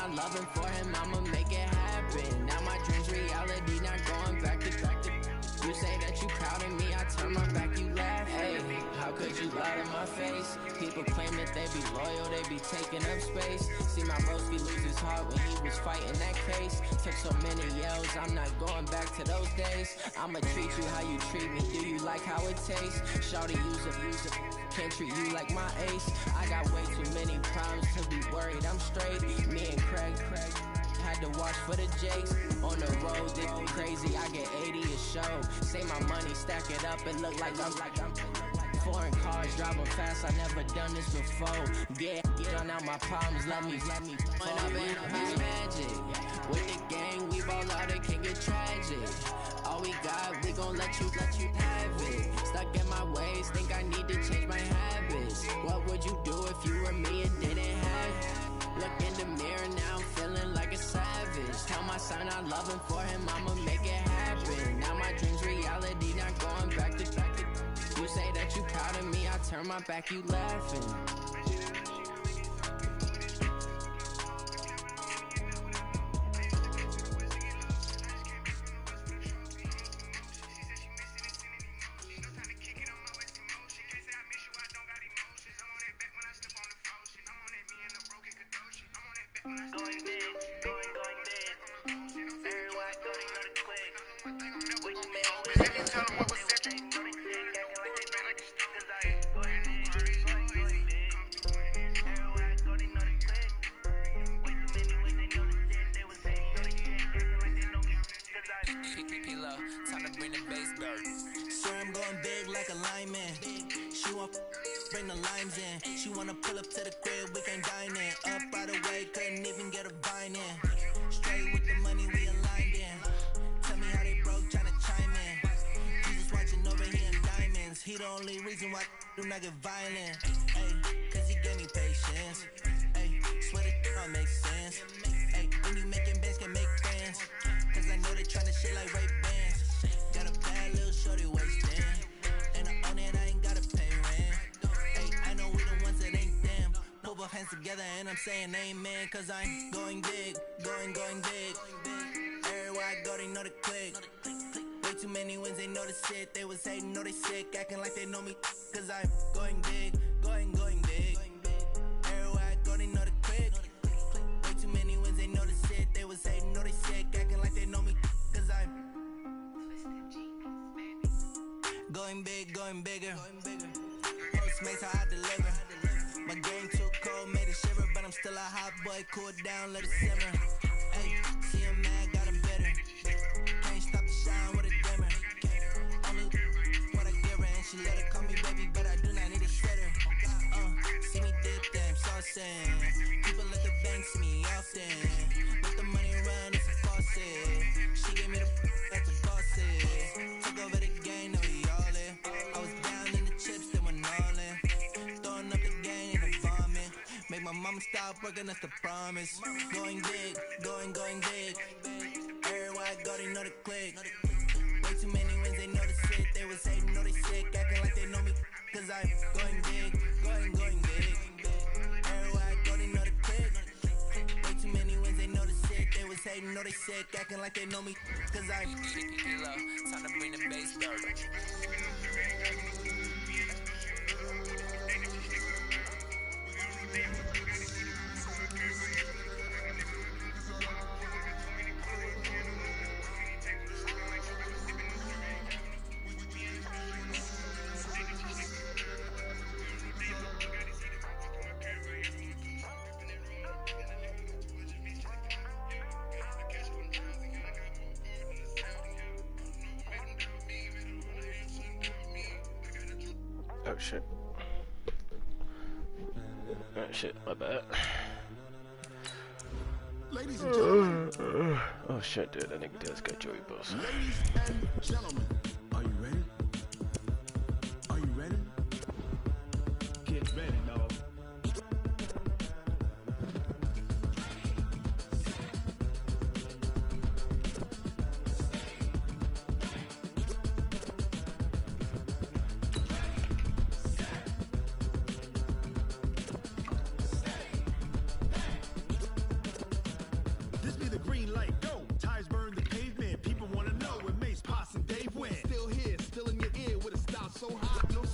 I love him for him, I'ma make it happen. Now my dreams reality, not going back to. You say that you proud of me, I turn my back, you laugh. Hey, how could you lie to my face? People claim that they be loyal, they be taking up space. See my broski lose his heart when he was fighting that case. Took so many yells, I'm not going back to those days. I'ma treat you how you treat me, do you like how it tastes? Shawty use it, can't treat you like my ace. I got way too many problems to be worried, I'm straight. Me and Craig had to watch for the Jakes. On the road, it's crazy, I get 80 a show. Say my money, stack it up, it look like I'm foreign cars, driving fast, I never done this before. Get done out my problems, let me fall up in magic. With the gang, we ball out, it can get tragic. All we got, we gon' let you have it. Stuck in my ways, think I need to change my habits. What would you do if you were me and didn't have it? Look in the mirror now, I'm feeling like a savage. Tell my son I love him for him, I'ma make it happen. Now my dreams reality, not going back to. You say that you proud of me, I turn my back, you laughing. Bring the limes in. She wanna pull up to the crib, we can dine in. Up by the way, couldn't even get a vine in. Straight with the money, we aligned in. Tell me how they broke, tryna chime in. Jesus watching over here in diamonds. He the only reason why I do not get violent. Ay, cause he gave me patience. Ay, swear it don't make sense. Ay, when you making bands, can make friends. Cause I know they tryna shit like Ray Bans. Got a bad little shorty wasting. And I own it, I ain't gotta pay rent. I know we the ones that ain't them. Put both hands together and I'm saying amen. Cause I'm going big, going big. Everywhere I go they know the click. Way too many wins, they know the shit. They was hating, know they sick, acting like they know me. Cause I'm going big, going big. Everywhere I go they know the click. Way too many wins, they know the shit. They was hating, know they sick, acting like they know me. Cause I'm going big, going bigger. Makes how I deliver. My game too cold, made it shiver, but I'm still a hot boy. Cool it down, let it simmer. Hey, see him mad, got him bitter. Can't stop the shine with a dimmer. Only what I give her, and she let her call me baby, but I do not need a sitter. See me dip them, saucing. People at the bank see me often. Let the money run, it's a faucet. She gave me the that's a faucet. Took over the game, now we all in. I was down in the chips, then went all in. Throwing up the gang in the vomit. Make my mama stop working, that's the promise. Going big, going big. Everywhere I go, they know the click. Way too many wins, they know the shit. They was hating, know they sick, acting like they know me. Cause I'm going big, going big. Everywhere I go, they know the click. Way too many wins, they know the shit. They was hating, know they sick, acting like they know me. Cause I'm time to bring the bass down. Oh shit. Oh shit, my bad. Ladies and gentlemen. Oh shit, dude, that nigga does got Joey Boss. Ladies and gentlemen. Are you ready? Are you ready? Get ready, dog.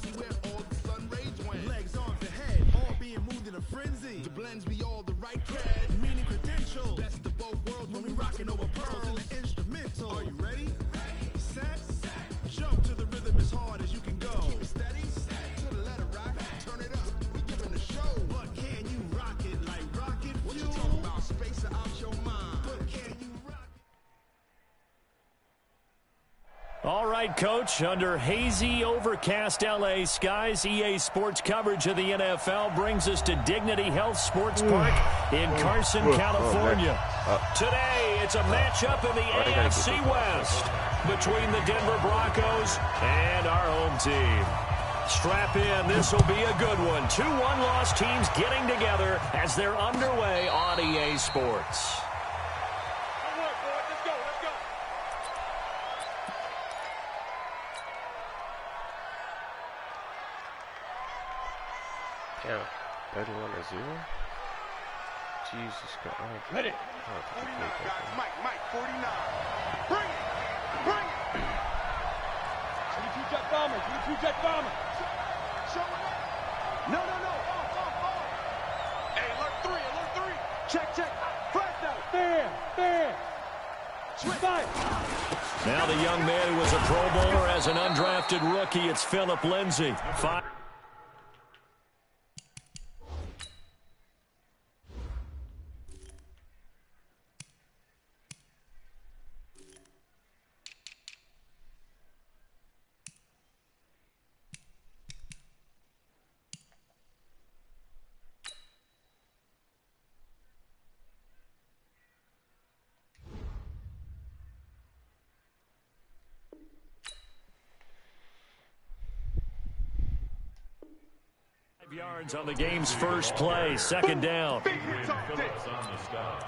see where all the sun rays went. Legs, arms, and head, all being moved in a frenzy. The blends be all the right creds, meaning credentials. Best of both worlds when we rocking over pearls in the instrumental. Are you ready? Set, jump to the rhythm as hard as you can go. Keep it steady, to the letter right, turn it up. We giving the show. But can you rock it like rocket fuel? What you talking about? Space out your mind. But can you rock it? All right, Coach, under hazy, overcast L.A. skies, EA Sports coverage of the NFL brings us to Dignity Health Sports Park in Carson, California. Today, it's a matchup in the AFC West between the Denver Broncos and our home team. Strap in, this will be a good one. 2 one-loss teams getting together as they're underway on EA Sports. Damn, 31-0. Jesus Christ. Ready. 49, guys. Mike, 49. Bring it. 22 jet bomber. Show it up. No. Hey, alert 3. Check. Flash out. There. Switch. Now the young man who was a Pro Bowler as an undrafted rookie, it's Phillip Lindsay. 5. Yards on the game's first play, second down. Phillips on the stop.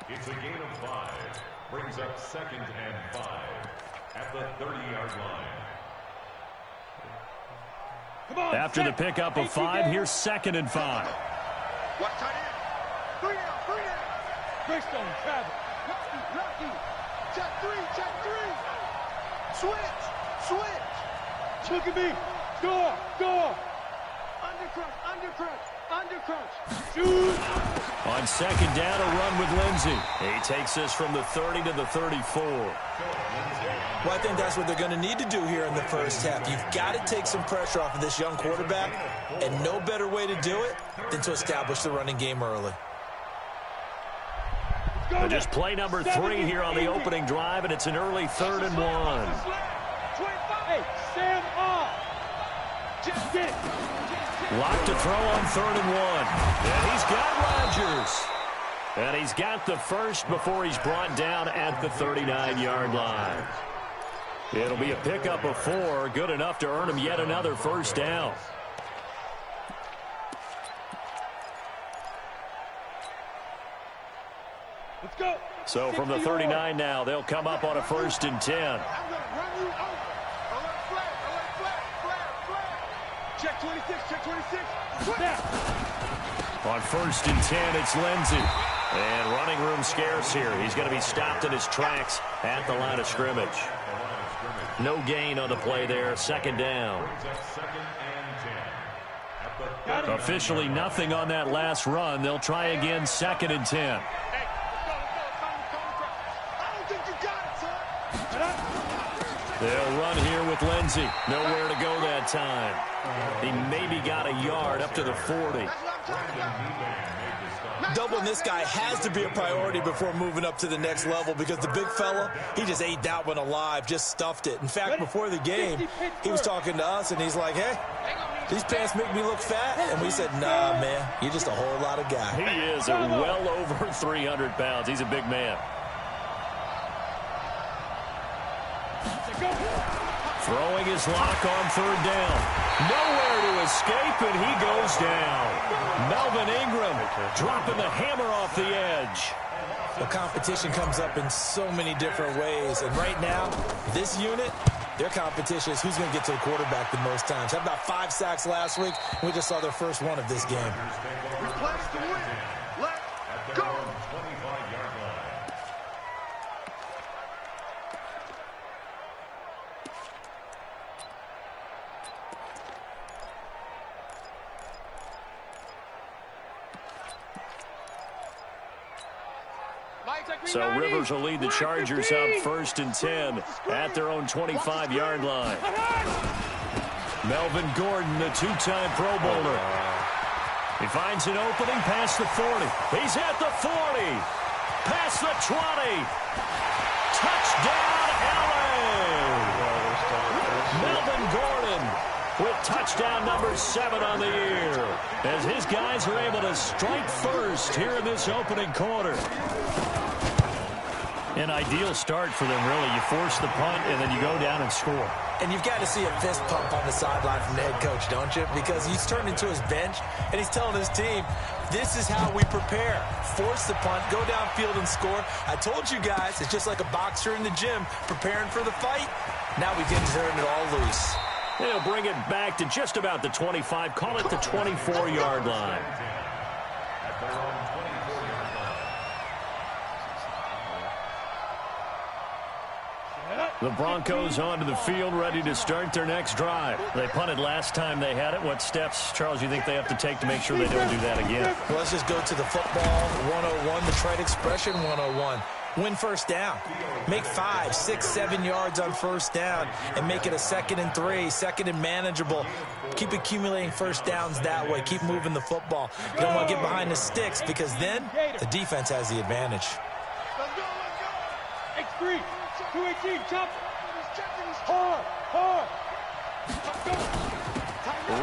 It's a gain of 5. Brings up 2nd and 5 at the 30-yard line. After the pickup of 5, here's 2nd and 5. Watch tight end. 3 down. Bridgestone, travel. Lucky. Check 3. Switch. Look at me. Door. Undercrunch. Shoot. On 2nd down, a run with Lindsay. He takes this from the 30 to the 34. Well, I think that's what they're going to need to do here in the first half. You've got to take some pressure off of this young quarterback, and no better way to do it than to establish the running game early. But just play number 3 here on the opening drive, and it's an early 3rd and 1. Hey, stand up. Just get it. Locked to throw on 3rd and 1. And he's got Rodgers. And he's got the first before he's brought down at the 39-yard line. It'll be a pickup of 4, good enough to earn him yet another first down. Let's go. So from the 39 now, they'll come up on a 1st and 10. I'm going to run you over. Alert flag. Check 26. Now. On 1st and 10, it's Lindsay. And running room scarce here. He's going to be stopped in his tracks at the line of scrimmage. No gain on the play there. 2nd down. Officially nothing on that last run. They'll try again 2nd and 10. They'll run here with Lindsay. Nowhere to go that time. He maybe got a yard up to the 40. Doubling this guy has to be a priority before moving up to the next level because the big fella, he just ate that one alive, just stuffed it. In fact, before the game, he was talking to us, and he's like, hey, these pants make me look fat. And we said, nah, man, you're just a whole lot of guy. He is well over 300 pounds. He's a big man. Throwing his lock on 3rd down. Nowhere to escape, and he goes down. Melvin Ingram dropping the hammer off the edge. The competition comes up in so many different ways. And right now, this unit, their competition is who's going to get to the quarterback the most times. Had about 5 sacks last week. We just saw their first one of this game. Request to win. Let's go. So Rivers will lead the Chargers up 1st and 10 at their own 25-yard line. Melvin Gordon, the two-time Pro Bowler. He finds an opening past the 40. He's at the 40. Past the 20. Touchdown, LA! Melvin Gordon with touchdown number 7 on the year, as his guys are able to strike first here in this opening quarter. An ideal start for them, really. You force the punt, and then you go down and score. And you've got to see a fist pump on the sideline from the head coach, don't you? Because he's turned into his bench, and he's telling his team, this is how we prepare. Force the punt, go downfield and score. I told you guys, it's just like a boxer in the gym preparing for the fight. Now we can turn it all loose. They'll bring it back to just about the 25. Call it the 24-yard line. The Broncos onto the field, ready to start their next drive. They punted last time they had it. What steps, Charles, you think they have to take to make sure they don't do that again? Well, let's just go to the football 101, the trade expression 101. Win first down. Make 5, 6, 7 yards on first down and make it a 2nd and 3, 2nd and manageable. Keep accumulating first downs that way. Keep moving the football. You don't want to get behind the sticks because then the defense has the advantage. Let's go. X3, 218, jump. Hard.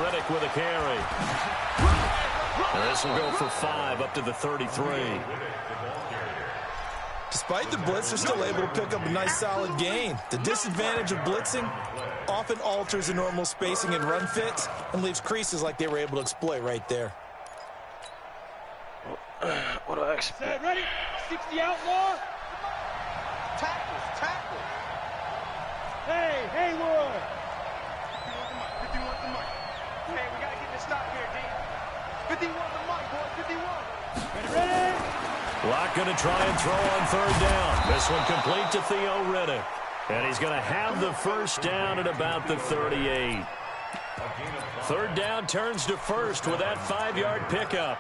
Reddick with a carry. And this will go for 5 up to the 33. Despite the blitz, they're still able to pick up a nice solid gain. The disadvantage of blitzing often alters the normal spacing and run fits and leaves creases like they were able to exploit right there. What do I expect? Ready? 60 out more. Tackle. Hey, Haywood. 51 the mic. Hey, we got to get this stop here, D. 51 the mic, boy. 51. Ready? Locke going to try and throw on 3rd down. This one complete to Theo Reddick. And he's going to have the first down at about the 38. 3rd down turns to 1st with that 5-yard pickup.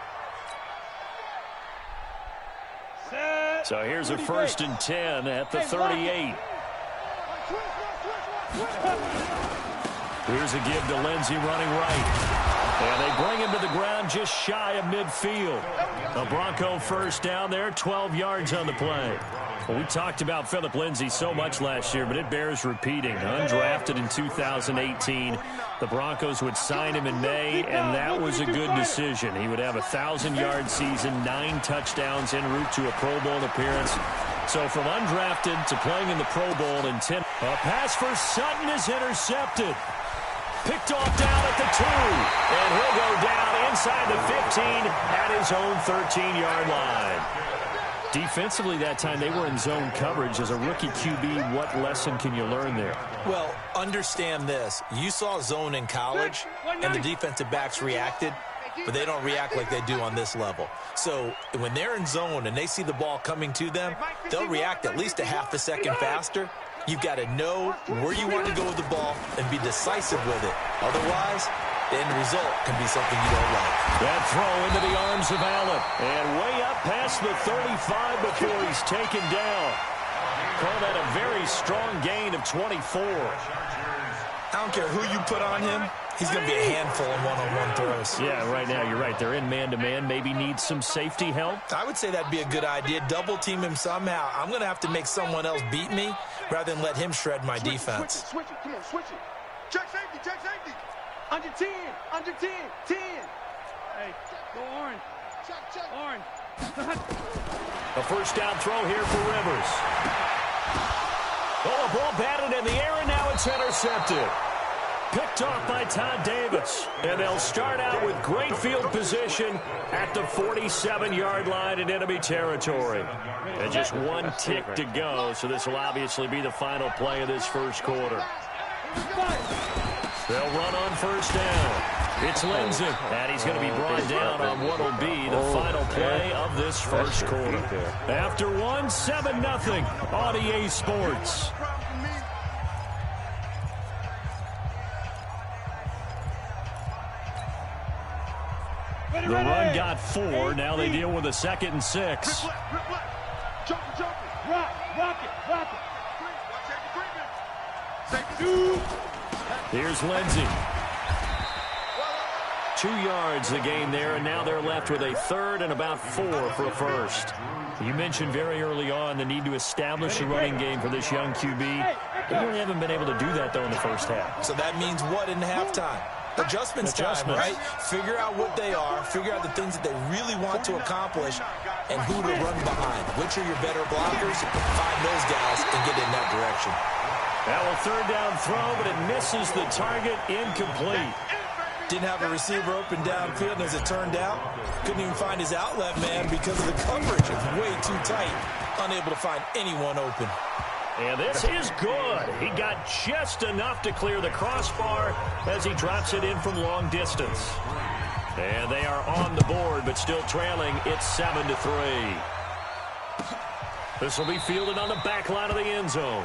So here's a 1st and 10 at the 38. Here's a give to Lindsey running right. And they bring him to the ground just shy of midfield. A Bronco first down there, 12 yards on the play. Well, we talked about Phillip Lindsay so much last year, but it bears repeating. Undrafted in 2018. The Broncos would sign him in May, and that was a good decision. He would have a 1,000-yard season, 9 touchdowns en route to a Pro Bowl appearance. So from undrafted to playing in the Pro Bowl in 10. A pass for Sutton is intercepted. Picked off down at the 2. And he'll go down inside the 15 at his own 13-yard line. Defensively that time, they were in zone coverage. As a rookie QB, what lesson can you learn there? Well, understand this. You saw zone in college, and the defensive backs reacted, but they don't react like they do on this level. So when they're in zone and they see the ball coming to them, they'll react at least a half a second faster. You've got to know where you want to go with the ball and be decisive with it. Otherwise, the end result can be something you don't like. That throw into the arms of Allen. And way up past the 35 before he's taken down. Call that a very strong gain of 24. I don't care who you put on him. He's going to be a handful in one-on-one throws. Yeah, right now, you're right. They're in man-to-man. Maybe need some safety help. I would say that'd be a good idea. Double-team him somehow. I'm going to have to make someone else beat me rather than let him shred my defense. Switch it. Come on, switch it. Check safety. Under 10. 10. Hey, go orange. Check. Orange. A first down throw here for Rivers. Oh, a ball batted in the air, and now it's intercepted. Picked off by Todd Davis. And they'll start out with great field position at the 47-yard line in enemy territory. And just one tick to go, so this will obviously be the final play of this first quarter. They'll run on first down. It's Lindsey, and he's going to be brought down on what will be the final play of this first quarter. After 7-0 on EA Sports. The run got 4. Now they deal with a 2nd and 6. Jump it. Rock it. Here's Lindsey. 2 yards the gain there, and now they're left with a third and about 4 for a first. You mentioned very early on the need to establish a running game for this young QB. They really haven't been able to do that, though, in the first half. So that means what in halftime? Adjustments time, right? Figure out what they are, figure out the things that they really want to accomplish, and who to run behind. Which are your better blockers? Find those guys and get in that direction. Now a third down throw, but it misses the target, incomplete. Didn't have a receiver open downfield, and as it turned out, couldn't even find his outlet man because of the coverage. It's way too tight, unable to find anyone open. And this is good. He got just enough to clear the crossbar as he drops it in from long distance. And they are on the board, but still trailing. It's 7-3. This will be fielded on the back line of the end zone.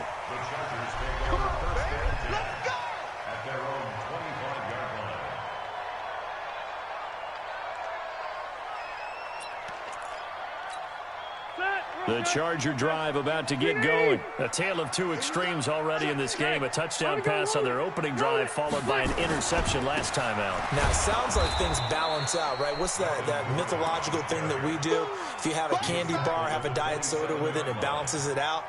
The Charger drive about to get going. A tale of two extremes already in this game. A touchdown pass on their opening drive followed by an interception last time out. Now, it sounds like things balance out, right? What's that mythological thing that we do? If you have a candy bar, have a diet soda with it, it balances it out.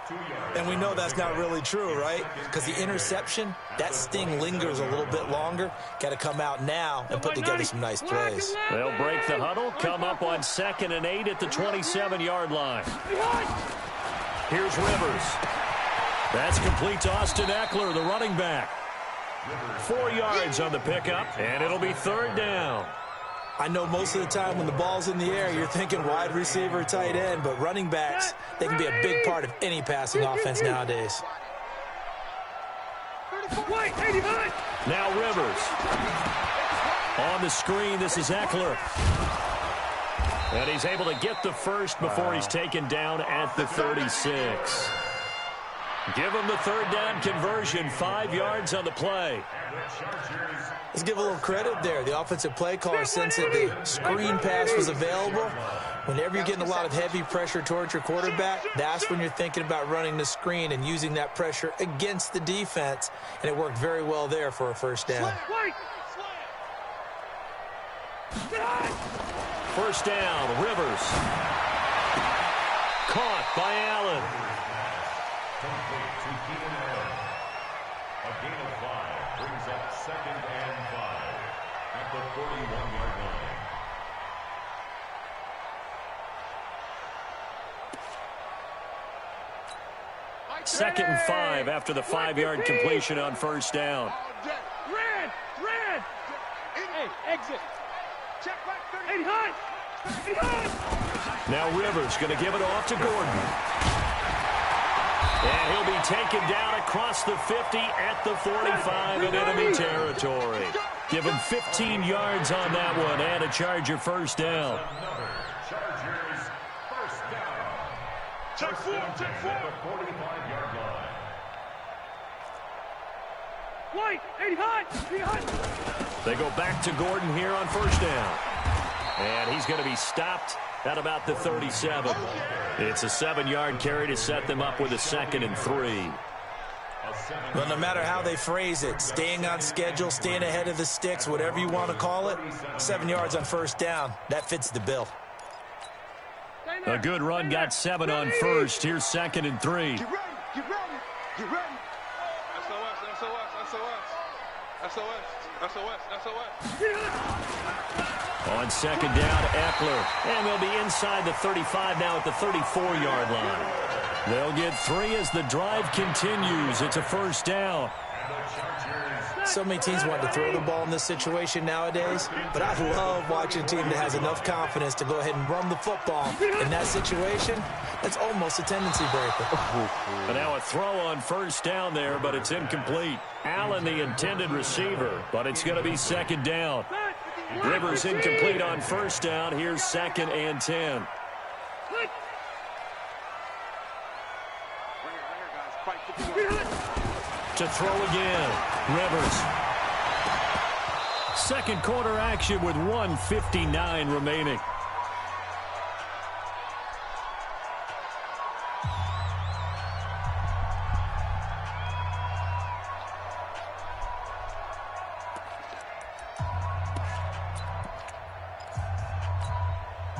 And we know that's not really true, right? Because the interception, that sting lingers a little bit longer. Got to come out now and put together some nice plays. They'll break the huddle, come up on 2nd and 8 at the 27-yard line. Here's Rivers. That's complete to Austin Eckler, the running back. 4 yards on the pickup, and it'll be 3rd down. I know most of the time when the ball's in the air, you're thinking wide receiver, tight end, but running backs, they can be a big part of any passing offense nowadays. Now Rivers. On the screen, this is Eckler. And he's able to get the first before he's taken down at the 36. Give him the 3rd down conversion, 5 yards on the play. Let's give a little credit there. The offensive play caller sensed that the screen pass was available. Whenever you're getting a lot of heavy pressure towards your quarterback, that's when you're thinking about running the screen and using that pressure against the defense. And it worked very well there for a 1st down. 1st down, Rivers. Caught by Allen. A gain of 5 brings up 2nd and 5 at the 41-yard line. 2nd and 5 after the 5-yard completion on 1st down. Red! Hey, exit! Check back 30. Now Rivers going to give it off to Gordon. And he'll be taken down across the 50 at the 45 of enemy territory. Give him 15 yards on that one and a Charger 1st down. Chargers 1st down. Check 4. At the 45-yard line. White, 80 They go back to Gordon here on 1st down. And he's going to be stopped at about the 37. It's a 7-yard carry to set them up with a 2nd and 3. Well, no matter how they phrase it, staying on schedule, staying ahead of the sticks, whatever you want to call it, 7 yards on 1st down, that fits the bill. A good run got 7 on 1st. Here's 2nd and 3. Get ready. SOS. On 2nd down, Eckler. And they'll be inside the 35 now at the 34-yard line. They'll get 3 as the drive continues. It's a 1st down. So many teams want to throw the ball in this situation nowadays, but I love watching a team that has enough confidence to go ahead and run the football. In that situation, that's almost a tendency breaker. But now a throw on 1st down there, but it's incomplete. Allen, the intended receiver, but it's going to be 2nd down. Rivers incomplete on 1st down. Here's 2nd and 10. To throw again, Rivers. 2nd quarter action with 1:59 remaining.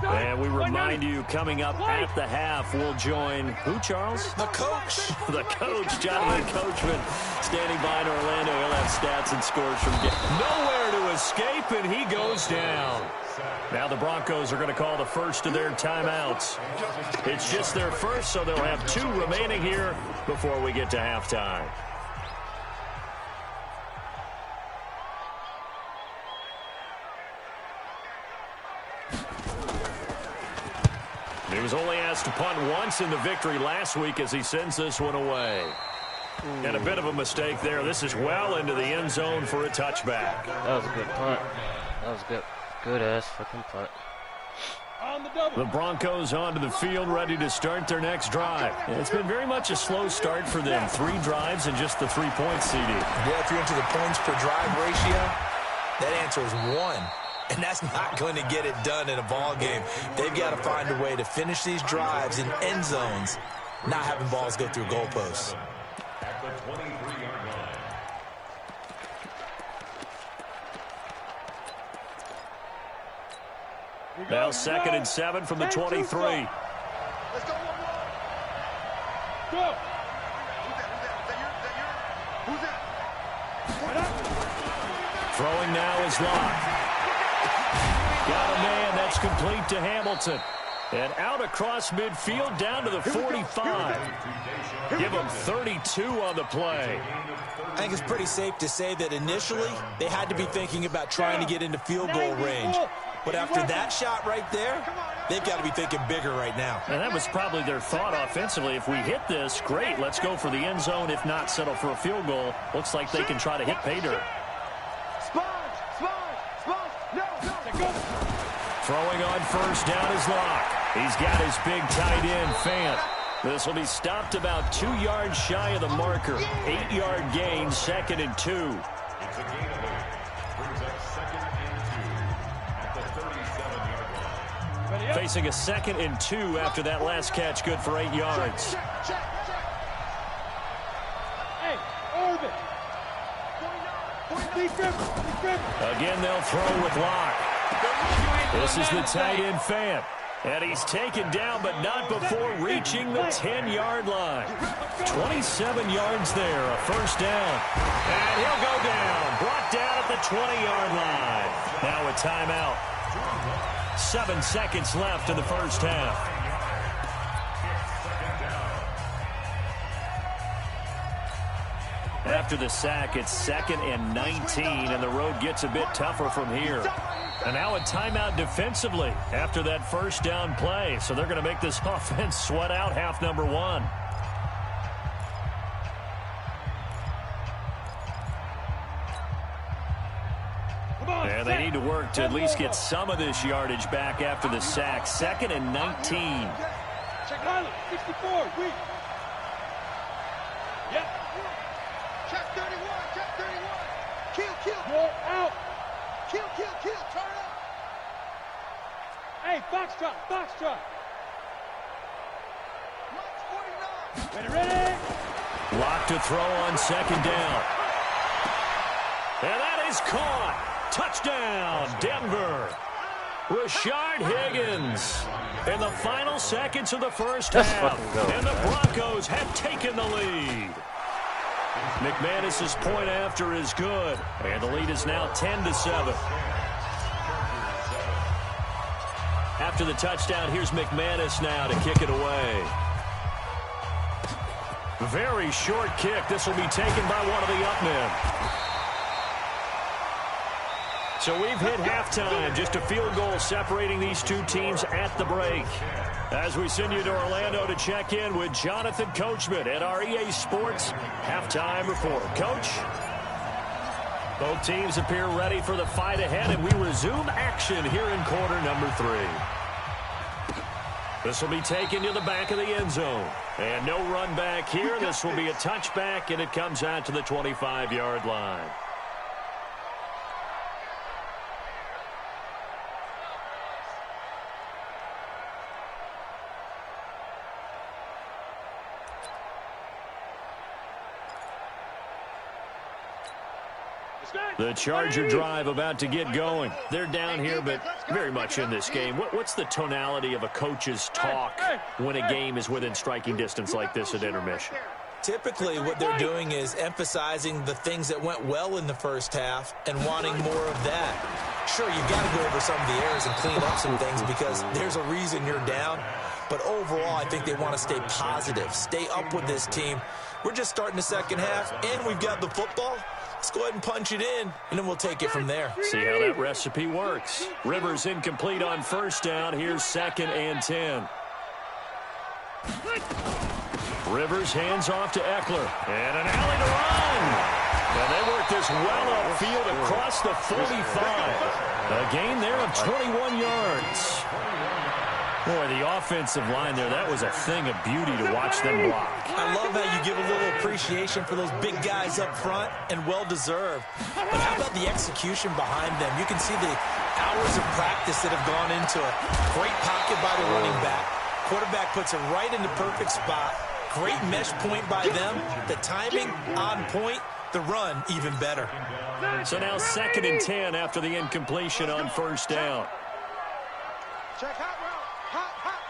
And we remind you, coming up at the half, we'll join who, Charles? The coach. The coach, Jonathan Coachman, standing by in Orlando. He'll have stats and scores from game. Nowhere to escape, and he goes down. Now the Broncos are going to call the first of their timeouts. It's just their first, so they'll have 2 remaining here before we get to halftime. He was only asked to punt once in the victory last week as he sends this one away. And a bit of a mistake there. This is well into the end zone for a touchback. That was a good punt. That was good. Good-ass fucking punt. The Broncos onto the field, ready to start their next drive. It's been very much a slow start for them. 3 drives and just the 3 points, CD. Yeah, if you're into the points per drive ratio, that answer is 1. And that's not going to get it done in a ball game. They've got to find a way to finish these drives in end zones, not having balls go through goalposts. At the 23-yard line. Now 2nd and 7 from the 23. Let's go one more. Go. Who's that? Throwing now is Locke. Got a man. That's complete to Hamilton. And out across midfield down to the 45. Give them 32 on the play. I think it's pretty safe to say that initially they had to be thinking about trying to get into field goal range. But after that shot right there, they've got to be thinking bigger right now. And that was probably their thought offensively. If we hit this, great, let's go for the end zone. If not, settle for a field goal. Looks like they can try to hit pay dirt. Throwing on first down is Locke. He's got his big tight end, Fant. This will be stopped about 2 yards shy of the marker. 8-yard gain, 2nd and 2. It's a gain of 8. Brings up 2nd and 2 at the 37-yard line. Facing a 2nd and 2 after that last catch, good for 8 yards. Hey, Orbit. Again, they'll throw with Locke. This is the tight end, Fant. And he's taken down, but not before reaching the 10-yard line. 27 yards there, a first down. And he'll go down, brought down at the 20-yard line. Now a timeout. 7 seconds left in the first half. After the sack, it's 2nd and 19, and the road gets a bit tougher from here. And now a timeout defensively after that first down play. So they're going to make this offense sweat out half number 1. And they need to work to at least get some of this yardage back after the sack. 2nd and 19. Check Highland, 64, weak. Yep. Check 31, check 31. Kill. You're out. Kill. Turn up. Hey, box drop. Mike's 49. Ready. Lock to throw on 2nd down. And that is caught. Touchdown, Denver. Rashard Higgins in the final seconds of the first half. And the Broncos have taken the lead. McManus's point after is good. And the lead is now 10-7. After the touchdown, here's McManus now to kick it away. Very short kick. This will be taken by one of the up men. So we've hit halftime. Just a field goal separating these two teams at the break. As we send you to Orlando to check in with Jonathan Coachman at our EA Sports halftime report. Coach, both teams appear ready for the fight ahead, and we resume action here in quarter number 3. This will be taken to the back of the end zone. And no run back here. This will be a touchback, and it comes out to the 25-yard line. The Charger drive about to get going. They're down here, but very much in this game. What's the tonality of a coach's talk when a game is within striking distance like this at intermission? Typically, what they're doing is emphasizing the things that went well in the first half and wanting more of that. Sure, you've got to go over some of the errors and clean up some things because there's a reason you're down. But overall, I think they want to stay positive, stay up with this team. We're just starting the second half, and we've got the football. Let's go ahead and punch it in, and then we'll take it from there. See how that recipe works. Rivers incomplete on first down. Here's 2nd and 10. Rivers hands off to Eckler. And an alley to run. And they work this well upfield across the 45. A gain there of 21 yards. Boy, the offensive line there, that was a thing of beauty to watch them block. I love how you give a little appreciation for those big guys up front, and well-deserved. But how about the execution behind them? You can see the hours of practice that have gone into it. Great pocket by the running back. Quarterback puts it right in the perfect spot. Great mesh point by them. The timing on point. The run even better. So now 2nd and 10 after the incompletion on first down. Check hot route. Hot.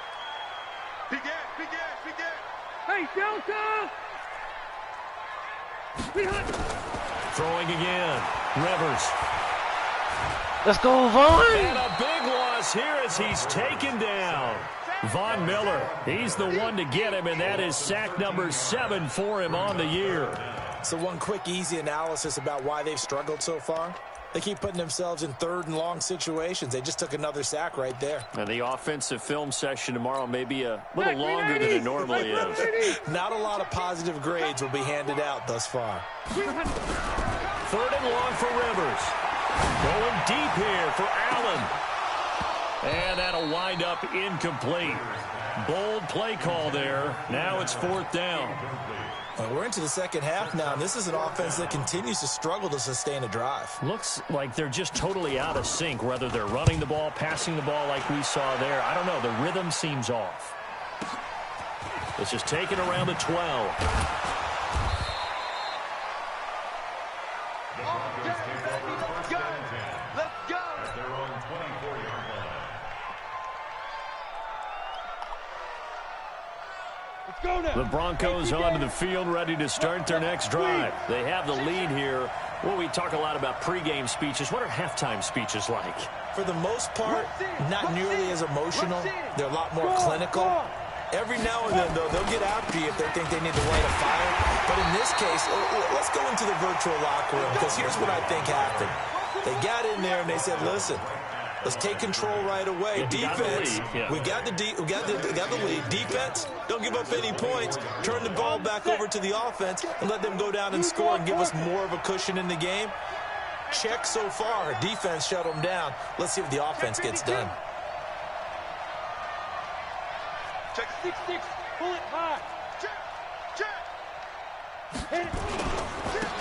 Big ass. Hey, Delta! Throwing again. Rivers. Let's go, Vaughn! And a big loss here as he's taken down. Von Miller, he's the one to get him, and that is sack number 7 for him on the year. So one quick, easy analysis about why they've struggled so far. They keep putting themselves in 3rd and long situations. They just took another sack right there. And the offensive film session tomorrow may be a little longer than it normally is. Not a lot of positive grades will be handed out thus far. 3rd and long for Rivers. Going deep here for Allen. And that'll wind up incomplete. Bold play call there. Now it's 4th down. Well, we're into the second half now, and this is an offense that continues to struggle to sustain a drive. Looks like they're just totally out of sync, whether they're running the ball, passing the ball like we saw there. I don't know. The rhythm seems off. This is taken around the 12. The Broncos onto the field, ready to start their next drive. They have the lead here. Well, we talk a lot about pregame speeches. What are halftime speeches like? For the most part, not nearly as emotional. They're a lot more clinical. Every now and then, though, they'll get after you if they think they need to light a fire. But in this case, let's go into the virtual locker room, because here's what I think happened. They got in there and they said, listen, let's take control right away. Defense, we got the lead. Defense, don't give up any points. Turn the ball back over to the offense and let them go down and score and give us more of a cushion in the game. Check so far. Defense shut them down. Let's see if the offense gets done. Check 6-6. Pull it high. Check.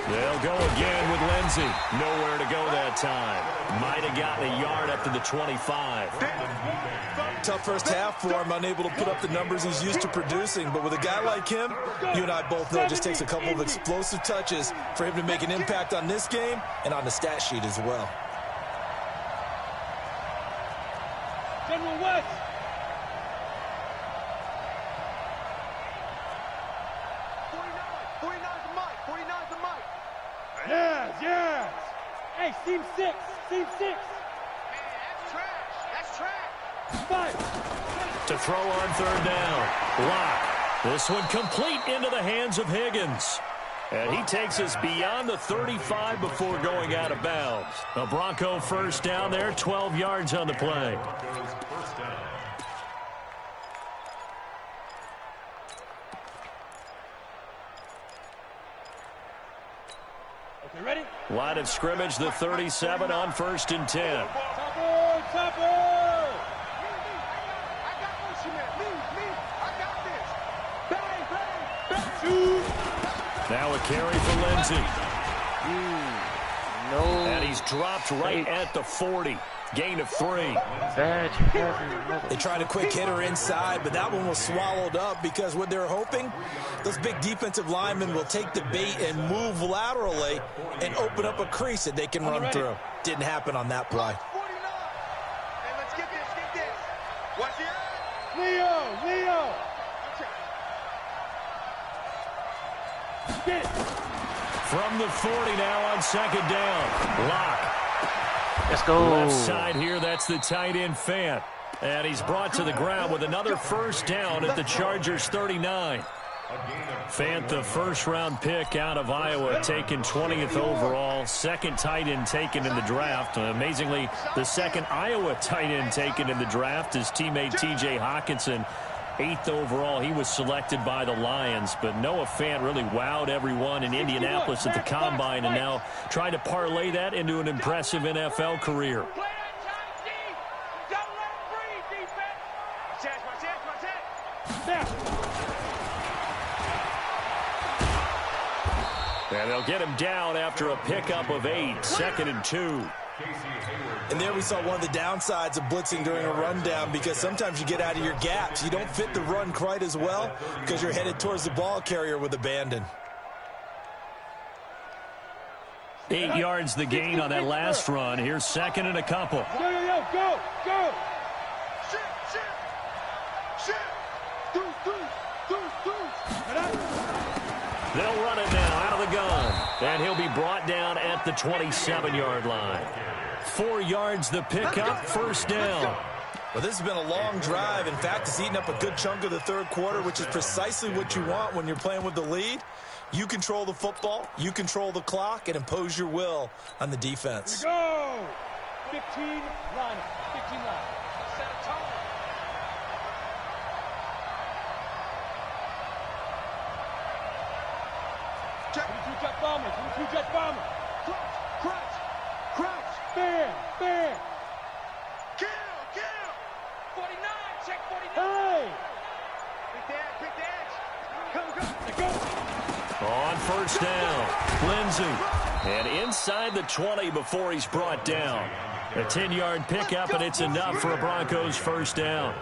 They'll go again with Lindsey. Nowhere to go that time. Might have gotten a yard up to the 25. Tough first half for him, unable to put up the numbers he's used to producing. But with a guy like him, you and I both know it just takes a couple of explosive touches for him to make an impact on this game and on the stat sheet as well. General West. Yes. Hey, seam 6. Man, that's trash. 5. To throw on 3rd down. Block. This one complete into the hands of Higgins. And he takes us beyond the 35 before going out of bounds. A Bronco first down there, 12 yards on the play. Ready? Line of scrimmage, the 37 on 1st and 10. Topper! I got this, man. Me. I got this. Bang. Now a carry for Lindsey. No. And he's dropped right at the 40. Gain of 3. They tried a quick hitter inside, but that one was swallowed up because what they're hoping, those big defensive linemen will take the bait and move laterally and open up a crease that they can run through. Didn't happen on that play. Hey, let's get this. Watch it. Leo. Get it. From the 40 now on second down. Lock. Let's go. Left side here, that's the tight end Fant. And he's brought to the ground with another first down at the Chargers 39. Fant, the first-round pick out of Iowa, taken 20th overall. Second tight end taken in the draft. Amazingly, the second Iowa tight end taken in the draft, his teammate T.J. Hawkinson. 8th overall, he was selected by the Lions, but Noah Fant really wowed everyone in Indianapolis at the Combine and now trying to parlay that into an impressive NFL career. And they'll get him down after a pickup of 8, 2nd and 2. And there we saw one of the downsides of blitzing during a rundown because sometimes you get out of your gaps. You don't fit the run quite as well because you're headed towards the ball carrier with abandon. 8 yards the gain on that last run. Here's 2nd and a couple. Go. Shit. They'll run it now out of the gun. And he'll be brought down at the 27-yard line. 4 yards the pickup, first down. Well, this has been a long drive. In fact, it's eaten up a good chunk of the third quarter, which is precisely what you want when you're playing with the lead. You control the football, you control the clock, and impose your will on the defense. Here we go. 15 line. Set a tone. Check. 22 jet bomber. Crouch. Bam. Kill. 49. Check 49. Hey. Pick the edge. Come. Let's go. On first down, Lindsey. And inside the 20 before he's brought down. A 10-yard pickup, and it's enough for a Broncos first down.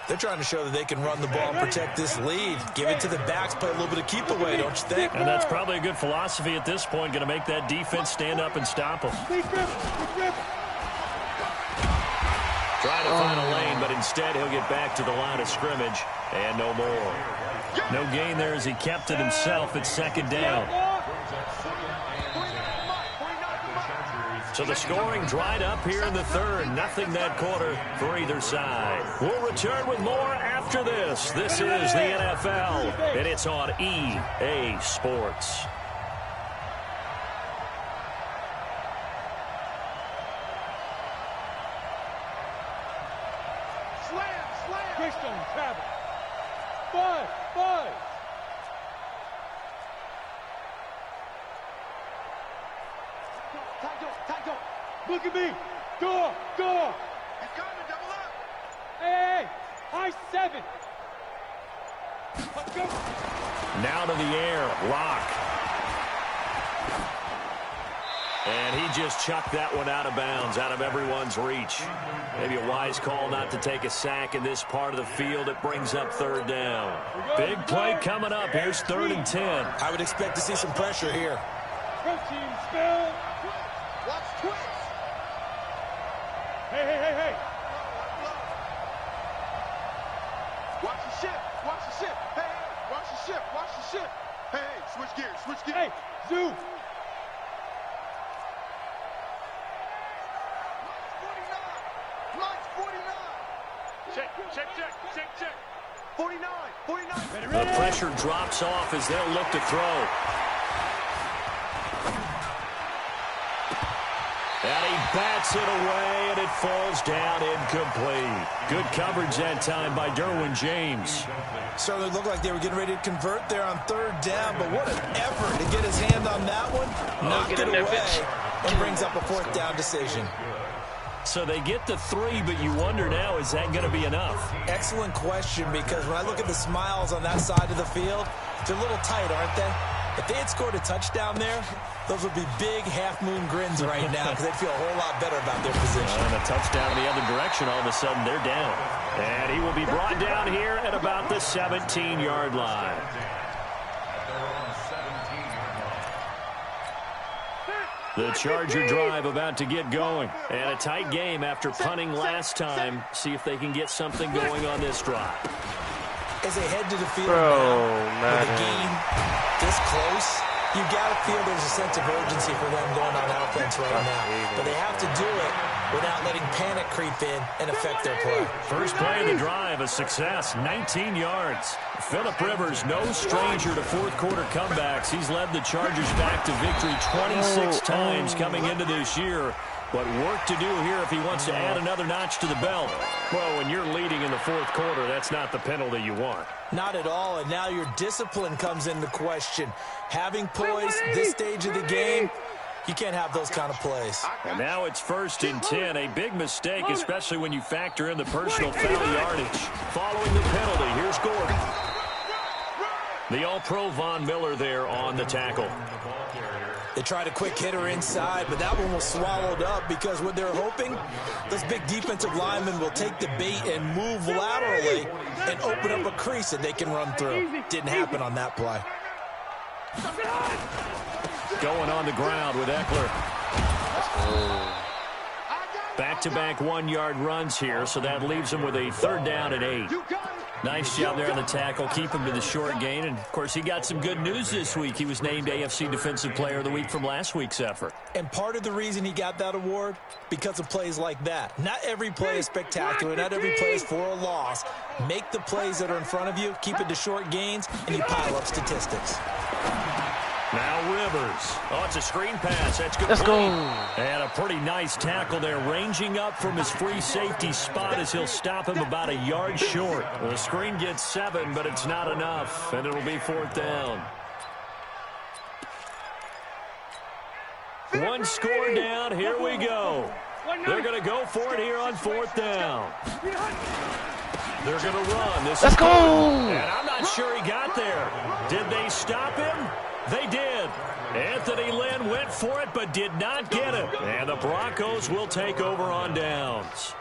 They're trying to show that they can run the ball and protect this lead. Give it to the backs, play a little bit of keep away, don't you think? And that's probably a good philosophy at this point, going to make that defense stand up and stop them. Trying to find a lane, but instead he'll get back to the line of scrimmage, and no more. No gain there as he kept it himself at second down. So the scoring dried up here in the third. Nothing that quarter for either side. We'll return with more after this. This is the NFL, and it's on EA Sports. Slam. Keystone travel. 5. Tight. Look at me. Go. He's coming. Double up. Hey. High 7. Let's go. Now to the air. Lock. And he just chucked that one out of bounds, out of everyone's reach. Maybe a wise call not to take a sack in this part of the field. It brings up third down. Big play coming up. Here's 3rd and 10. I would expect to see some pressure here. Protein spill. Watch twist. Hey. Watch the ship. Hey, watch the ship. Hey, switch gears. Hey, zoo. Lights 49. Check. 49. The pressure drops off as they'll look to throw. And he bats it away, and it falls down incomplete. Good coverage that time by Derwin James. Certainly looked like they were getting ready to convert there on third down, but what an effort to get his hand on that one. Knock it away, and brings up a fourth down decision. So they get the 3, but you wonder now, is that going to be enough? Excellent question, because when I look at the smiles on that side of the field, they're a little tight, aren't they? If they had scored a touchdown there, those would be big half-moon grins right now because they'd feel a whole lot better about their position. And a touchdown the other direction, all of a sudden they're down. And he will be brought down here at about the 17-yard line. The Charger drive about to get going. And a tight game after punting last time. See if they can get something going on this drive. As they head to the field now, with a game this close, you got to feel there's a sense of urgency for them going on offense right now. But they have to do it without letting panic creep in and affect their play. First play of the drive, a success, 19 yards. Phillip Rivers, no stranger to fourth-quarter comebacks. He's led the Chargers back to victory 26 times coming into this year. But work to do here if he wants to add another notch to the belt. Well, when you're leading in the fourth quarter, that's not the penalty you want. Not at all, and now your discipline comes into question. Having poise this stage of the game, you can't have those kind of plays. And now it's 1st and 10, a big mistake, especially when you factor in the personal foul yardage. Following the penalty, here's Gordon. The All-Pro Von Miller there on the tackle. They tried a quick hitter inside, but that one was swallowed up because what they're hoping, those big defensive linemen will take the bait and move laterally and open up a crease that they can run through. Didn't happen on that play. Going on the ground with Eckler. Back-to-back 1-yard runs here, so that leaves him with a 3rd down and 8. Nice job there on the tackle. Keep him to the short gain. And, of course, he got some good news this week. He was named AFC Defensive Player of the Week from last week's effort. And part of the reason he got that award, because of plays like that. Not every play is spectacular. Not every play is for a loss. Make the plays that are in front of you, keep it to short gains, and you pile up statistics. Now Rivers. Oh, it's a screen pass. That's good. Let's go. And a pretty nice tackle there, ranging up from his free safety spot as he'll stop him about a yard short. The screen gets 7, but it's not enough, and it'll be 4th down. One score down. Here we go. They're going to go for it here on 4th down. They're going to run. Let's go. And I'm not sure he got there. Did they stop him? They did. Anthony Lynn went for it but did not get it. And the Broncos will take over on downs.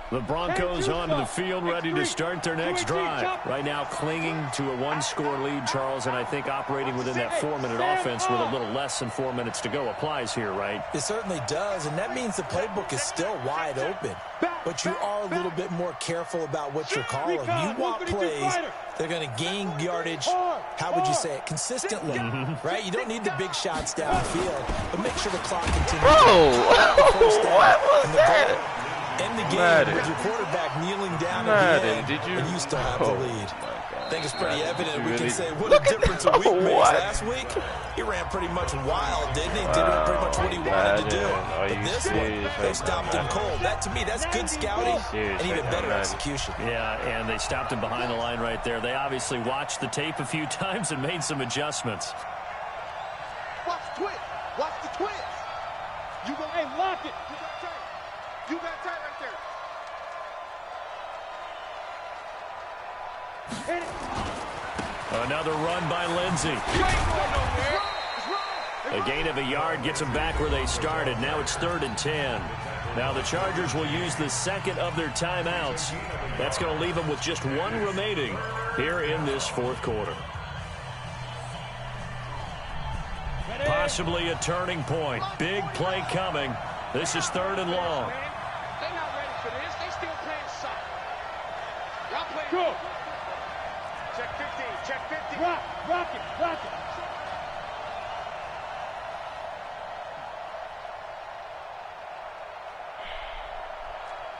The Broncos onto the field, ready to start their next drive. Right now clinging to a 1-score lead, Charles, and I think operating within that 4-minute offense with a little less than 4 minutes to go applies here, right? It certainly does, and that means the playbook is still wide open. But you are a little bit more careful about what you're calling. You want plays that are going to gain yardage, how would you say it, consistently, right? You don't need the big shots downfield, but make sure the clock continues. What was that? End the game with your quarterback kneeling down at the end, and you still have the lead. I think it's pretty evident. We can say what a difference a week makes. Last week, he ran pretty much wild, didn't he? Did pretty much what he wanted to do. But this one, they stopped him cold. That, to me, that's good scouting and even better execution. Yeah, and they stopped him behind the line right there. They obviously watched the tape a few times and made some adjustments. Watch the twist. Watch the twist. You go, hey, lock it. You got tight right there. Hit it. Another run by Lindsey. A gain of a yard gets them back where they started. Now it's 3rd and 10. Now the Chargers will use the second of their timeouts. That's going to leave them with just 1 remaining here in this 4th quarter. Possibly a turning point. Big play coming. This is 3rd and long. They're not ready for this. They still playing soft. Y'all play Go. Check 15. Check 15. Rock it.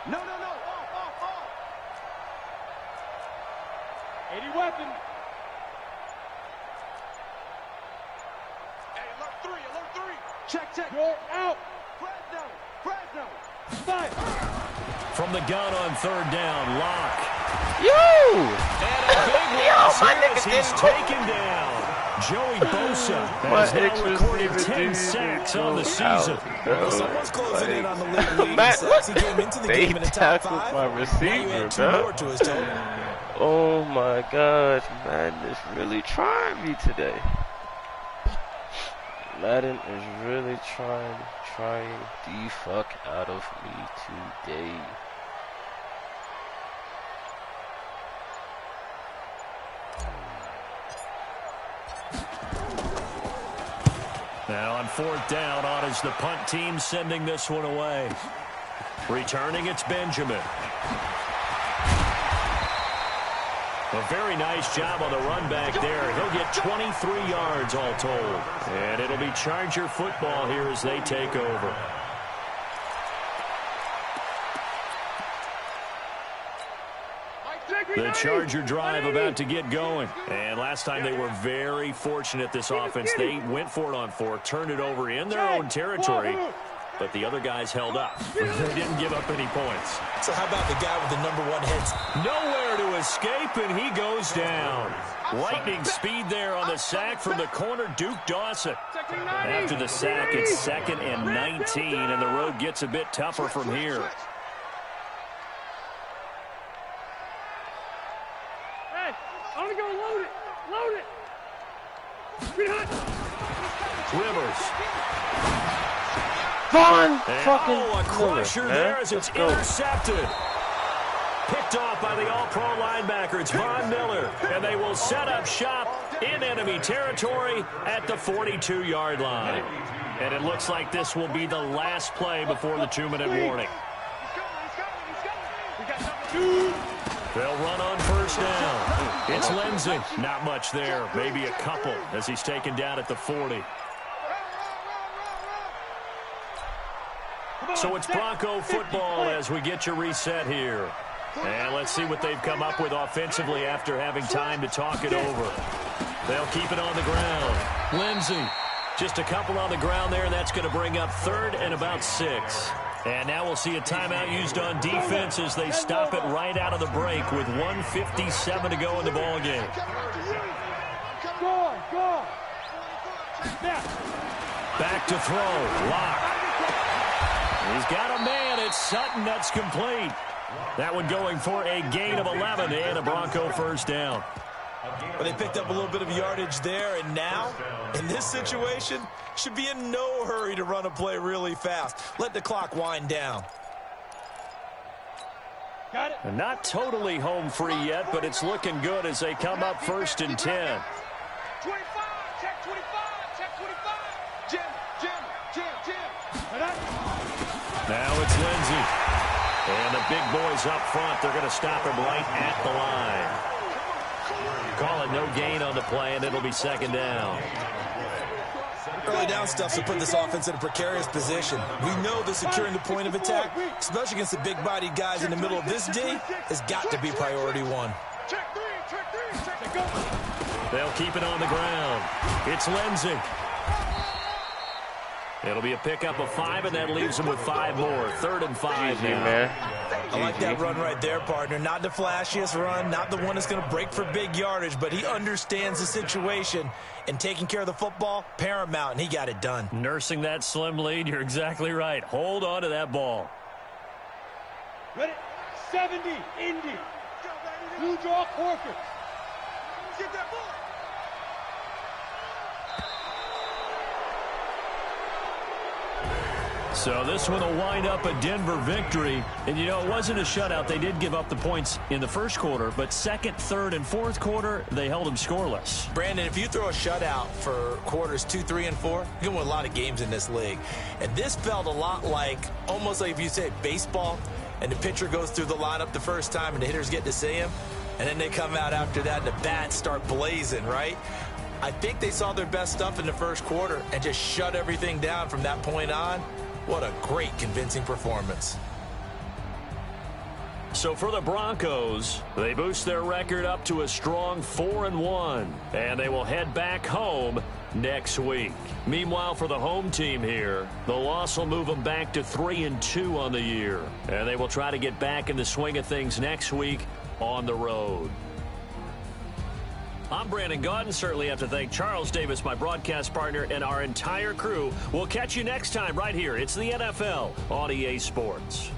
No. Off. 80 weapon. Hey, alert 3. Check. You're out. Fresno. Fire. From the gun on 3rd down, Locke. And a big loss as he's taken down. Joey Bosa has now recorded 10 sacks on the season. Someone's closing in on the league sacks. He came into the game in the top 5. my receiver, now you add 2 more to his total. Oh my gosh, Madden is really trying me today. Madden is really trying the fuck out of me today. Now on 4th down, on is the punt team sending this one away. Returning, it's Benjamin. A very nice job on the run back there. He'll get 23 yards all told. And it'll be Charger football here as they take over. The Charger drive about to get going. And last time they were very fortunate, this offense. They went for it on 4, turned it over in their own territory, but the other guys held up. They didn't give up any points. So how about the guy with the #1 hits? Nowhere to escape, and he goes down. Lightning speed there on the sack from the corner, Duke Dawson. After the sack, it's 2nd and 19, and the road gets a bit tougher from here. I'm gonna go load it. Load it. Rivers. Von fucking a crusher Miller, there as it's intercepted. Picked off by the all-pro linebacker. It's Von Miller, and they will set up shop in enemy territory at the 42-yard line. And it looks like this will be the last play before the 2-minute warning. They'll run on 1st down. It's Lindsey. Not much there. Maybe a couple as he's taken down at the 40. So it's Bronco football as we get you reset here. And let's see what they've come up with offensively after having time to talk it over. They'll keep it on the ground. Lindsey, just a couple on the ground there. That's going to bring up 3rd and about 6. And now we'll see a timeout used on defense as they stop it right out of the break with 1:57 to go in the ballgame. Go. Back to throw. Lock. He's got a man. It's Sutton. That's complete. That one going for a gain of 11 and a Bronco 1st down. Well, they picked up a little bit of yardage there, and now, in this situation, should be in no hurry to run a play really fast. Let the clock wind down. Got it. And not totally home free yet, but it's looking good as they come up 1st and 10. 25, check 25, check 25. Jim. Now it's Lindsey. And the big boys up front, they're going to stop him right at the line. Call it no gain on the play, and it'll be 2nd down. Early down stuff to put this offense in a precarious position. We know that securing the point of attack, especially against the big-bodied guys in the middle of this D, has got to be priority 1. They'll keep it on the ground. It's Lindsey. It'll be a pickup of 5, and that leaves them with 5 more. 3rd and 5 now. Man. I like that run right there, partner. Not the flashiest run, not the one that's going to break for big yardage, but he understands the situation, and taking care of the football, paramount, and he got it done. Nursing that slim lead, you're exactly right. Hold on to that ball. Ready? 70, Indy. Blue draw, Corker. Get that ball. So this one will wind up a Denver victory. And, you know, it wasn't a shutout. They did give up the points in the 1st quarter, but 2nd, 3rd, and 4th quarter, they held them scoreless. Brandon, if you throw a shutout for quarters 2, 3, and 4, you can win a lot of games in this league. And this felt a lot like, almost like if you say baseball, and the pitcher goes through the lineup the first time and the hitters get to see him, and then they come out after that and the bats start blazing, right? I think they saw their best stuff in the 1st quarter and just shut everything down from that point on. What a great, convincing performance. So for the Broncos, they boost their record up to a strong 4-1, and they will head back home next week. Meanwhile, for the home team here, the loss will move them back to 3-2 on the year, and they will try to get back in the swing of things next week on the road. I'm Brandon Gaudin. Certainly have to thank Charles Davis, my broadcast partner, and our entire crew. We'll catch you next time right here. It's the NFL on EA Sports.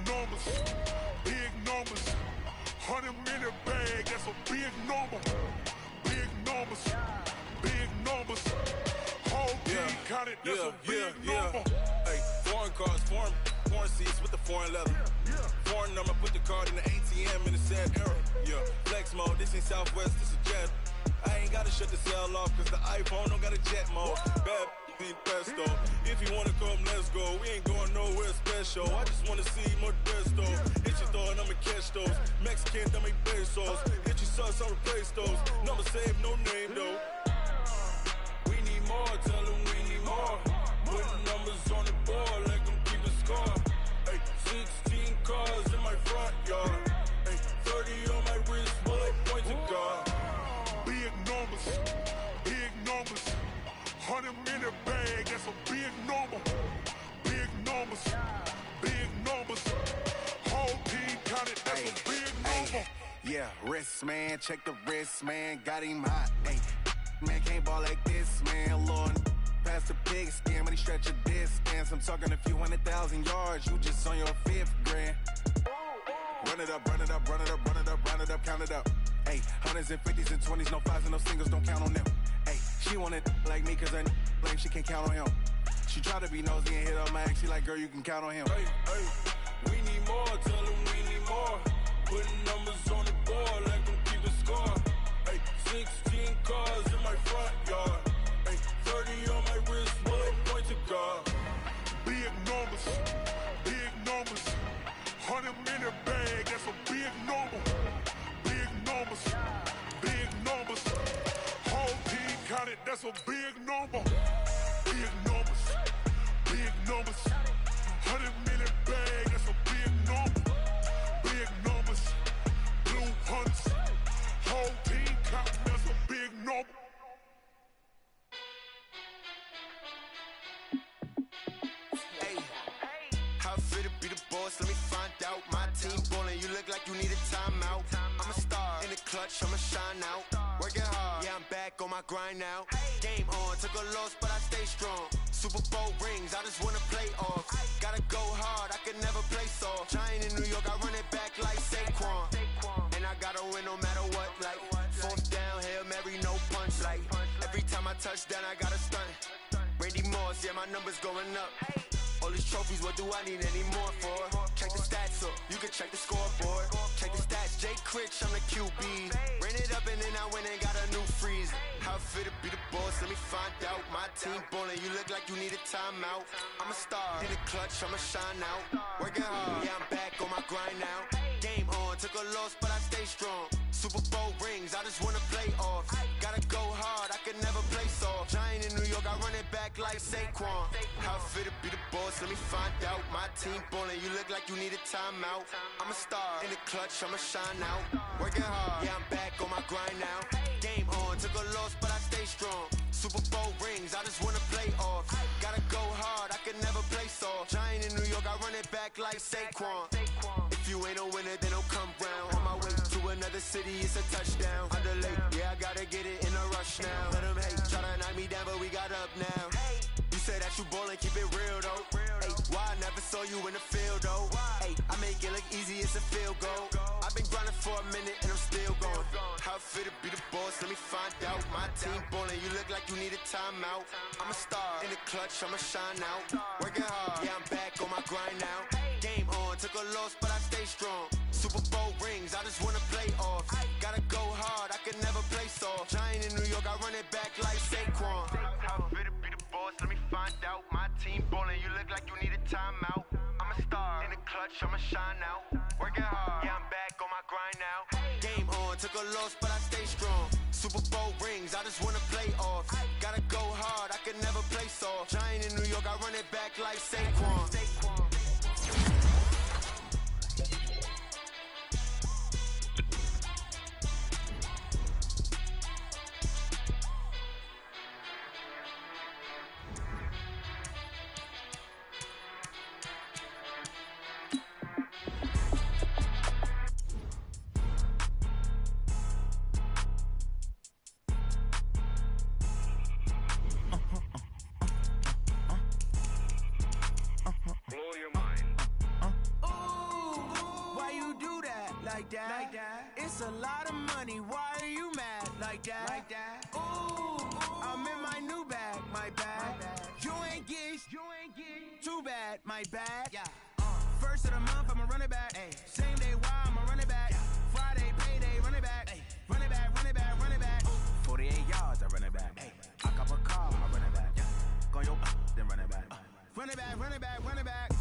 numbers, big numbers. 100-minute bag, that's a big number. Big numbers, big numbers. Whole team counted, that's a big number. Hey, foreign cars, foreign seats with the foreign leather. Foreign number, put the card in the ATM in the sad era. Yeah, flex mode, this ain't Southwest, this is Jet. I ain't gotta shut the cell off, cause the iPhone don't got a jet mode. Bad being pesto. If you wanna come, let's go. We ain't going nowhere special. I just wanna see more Modesto. Hit your thought, I'ma catch those. Mexican, dame pesos. Hit your sus, I'll replace those. Number saved, no name though. We need more, tell them we need more. Putting numbers on the board, like them keep the score. Hey, 16 cars in my front yard. Hey, 30 on my wrist, bullet point to God. Big numbers, big numbers. 100-minute bag, that's a big number. Big numbers, big numbers. Whole team counted, that's a big number. Yeah, wrist man, check the wrist man, got him hot. Ay, man can't ball like this, man. Lord, past the pig skin, when he stretch a distance. I'm talking a few 100,000 yards, you just on your 5th grand. Run it up, run it up, run it up, run it up, run it up, count it up. Ay, 100s and 50s and 20s, no 5s and no singles, don't count on them. Ay, she want it like me, cause her blame, she can't count on him. She try to be nosy and hit up my ex, she like, girl, you can count on him. Hey, hey, we need more, tell them we need more. Putting numbers on the board, like them keep the score. Hey, 16 cars in my front yard. Hey, 30 on my wrist, bullet point to God. Big numbers, big numbers. 100-minute bag, that's a big number. Big numbers, big numbers. Whole team counted, that's a big number. Big numbers, big numbers. 100-minute bag, that's a big number. Big numbers, blue hunts. Whole team counting, that's a big number. Let me find out. My team ballin', you look like you need a timeout. I'm a star in the clutch, I'ma shine out. Working hard, yeah, I'm back on my grind now. Game on, took a loss, but I stay strong. Super Bowl rings, I just wanna play off. Gotta go hard, I can never play soft. Giant in New York, I run it back like Saquon. And I gotta win no matter what, like 4th down, Hail Mary, no punch. Like every time I touch down, I gotta stunt. Randy Moss, yeah, my numbers going up. All these trophies, what do I need any more for? Check the stats up, you can check the scoreboard. Check the stats, Jay Critch, I'm the QB. Ran it up and then I went and got a new freeze. How fit to be the boss, let me find out. My team ballin', you look like you need a timeout. I'm a star, in the clutch, I'ma shine out. Working hard, yeah, I'm back on my grind now. Game on, took a loss, but I stay strong. Super Bowl rings, I just wanna play off. Gotta go hard, I can never play soft. Giant in New York, I run it back like Saquon. How fit to be the boss, let me find out. My team ballin', you look like you need a timeout. I'm a star, in the clutch, I'ma shine out. Working hard, yeah, I'm back on my grind now. Game on, took a loss, but I stay strong. Super Bowl rings, I just wanna play off. Gotta go hard, I can never play soft. Giant in New York, I run it back like Saquon. If you ain't a winner, then don't come round. On my way to another city, it's a touchdown. Underlay, yeah, I gotta get it in a rush now. Let them hate, try to knock me down, but we got up now. You say that you ballin', keep it real though. Ay, why I never saw you in the field though? Ay, I make it look easy, it's a field goal. I've been grinding for a minute and I'm still going. How fit to be the boss, let me find out. My team ballin', you look like you need a timeout. I'm a star, in the clutch, I'ma shine out. Working hard, yeah, I'm back on my grind now. Game on, took a loss, but I stay strong. Super Bowl rings, I just wanna play off. Gotta go hard, I can never play soft. Giant in New York, I run it back like Saquon. How fit to be the boss, let me find out. My team ballin', you look like you need a timeout. I'm a star, in the clutch, I'ma shine out. Working hard, yeah, I'm back on my grind now. Game on, took a loss, but I stay strong. Super Bowl rings, I just wanna play off. Gotta go hard, I can never play soft. Giant in New York, I run it back like Saquon. like that. It's a lot of money, why are you mad like that? Ooh, I'm in my new bag, my bag. You ain't get too bad, my bad. First of the month, I'ma run it back. Same day, why I'ma run it back. Friday, payday, run it back. Run it back, run it back, run it back. 48 yards, I run it back. I cop a car, I run it back. Go your then run it back. Run it back, run it back, run it back.